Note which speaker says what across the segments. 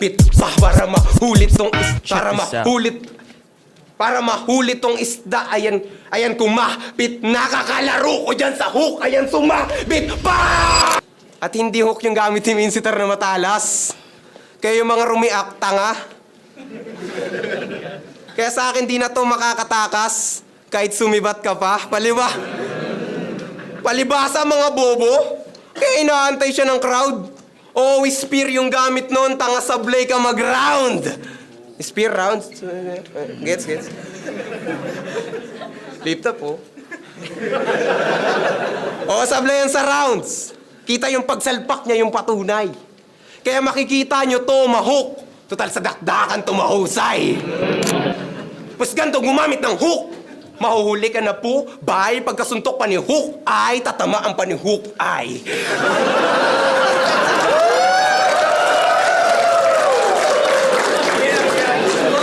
Speaker 1: Pit pa para mahulit tong isda, para mahulit tong isda. Ayan kumapit, nakakalaro ko dyan sa hook. Ayan sumabit pa! At hindi hook yung gamit ni Minsitar na matalas. Kaya yung mga rumiak, tanga. Kaya sa akin di na to makakatakas. Kahit sumibat ka pa, palibasa mga bobo. Kaya inaantay siya ng crowd. Oh, spear yung gamit noon, tanga sablay ka mag-round. Spear round? Gets? Lift up, oh. Oh, sablay yan sa rounds. Kita yung pagsalpak niya, yung patunay. Kaya makikita nyo to, mahook. Total sa dakdakan to mahusay. Mas ganito, gumamit ng hook. Mahuhuli ka na po, bye. Pagkasuntok pa ni hook ay, tatamaan pa ni hook ay.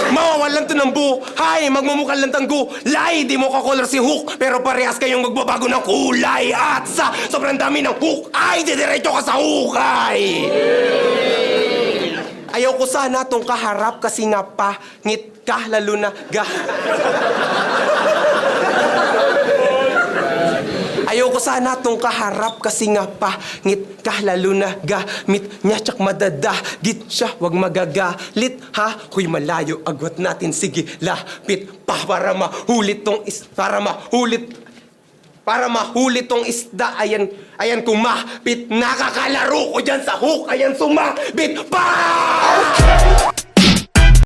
Speaker 1: Mawawalan to ng buhay, magmumukha lang tanggo. Lay, di mo ka-color si Hook, pero parehas kayong magbabago ng kulay. At sa sobrang dami ng hook, ay, didiretso ka sa hukay. Ayaw ko sana tong kaharap kasi nga pangit ka, lalo na Ayaw ko sana tong kaharap kasi nga pangit ka, lalo na gamit niya tsak madadagit siya. Huwag magagalit, ha? Huy, malayo, agwat natin. Sige, lapit pa para mahulit tong para mahulit tong isda. Ayan kumapit, nakakalaro ko dyan sa hook. Ayan sumabit pa!